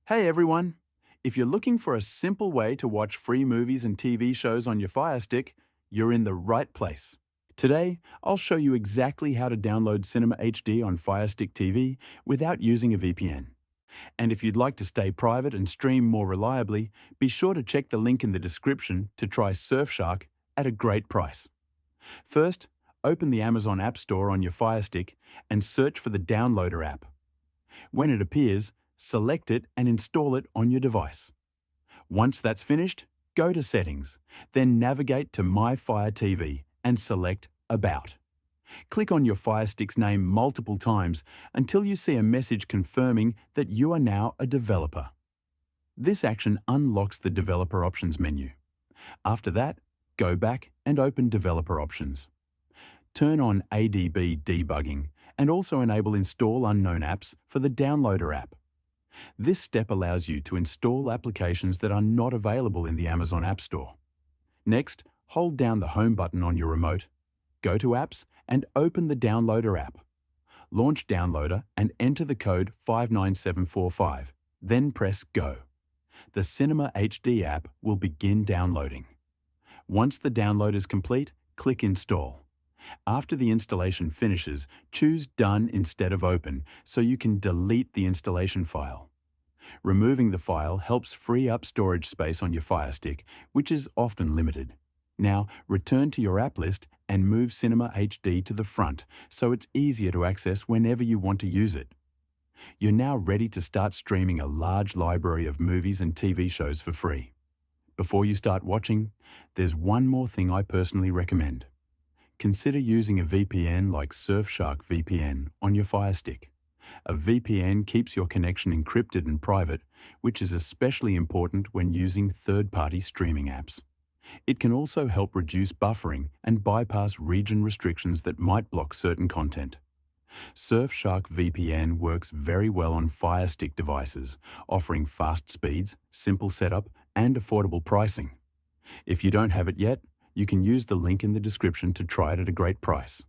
Hey everyone! If you're looking for a simple way to watch free movies and TV shows on your Firestick, you're in the right place. Today, I'll show you exactly how to download Cinema HD on Firestick TV without using a VPN. And if you'd like to stay private and stream more reliably, be sure to check the link in the description to try Surfshark at a great price. First, open the Amazon App Store on your Firestick and search for the Downloader app. When it appears, select it and install it on your device. Once that's finished, go to Settings, then navigate to My Fire TV and select About. Click on your Fire Stick's name multiple times until you see a message confirming that you are now a developer. This action unlocks the Developer Options menu. After that, go back and open Developer Options. Turn on ADB debugging and also enable Install Unknown Apps for the Downloader app. This step allows you to install applications that are not available in the Amazon App Store. Next, hold down the Home button on your remote, go to Apps and open the Downloader app. Launch Downloader and enter the code 59745, then press Go. The Cinema HD app will begin downloading. Once the download is complete, click Install. After the installation finishes, choose Done instead of Open so you can delete the installation file. Removing the file helps free up storage space on your Firestick, which is often limited. Now, return to your app list and move Cinema HD to the front so it's easier to access whenever you want to use it. You're now ready to start streaming a large library of movies and TV shows for free. Before you start watching, there's one more thing I personally recommend. Consider using a VPN like Surfshark VPN on your Firestick. A VPN keeps your connection encrypted and private, which is especially important when using third-party streaming apps. It can also help reduce buffering and bypass region restrictions that might block certain content. Surfshark VPN works very well on Firestick devices, offering fast speeds, simple setup, and affordable pricing. If you don't have it yet, you can use the link in the description to try it at a great price.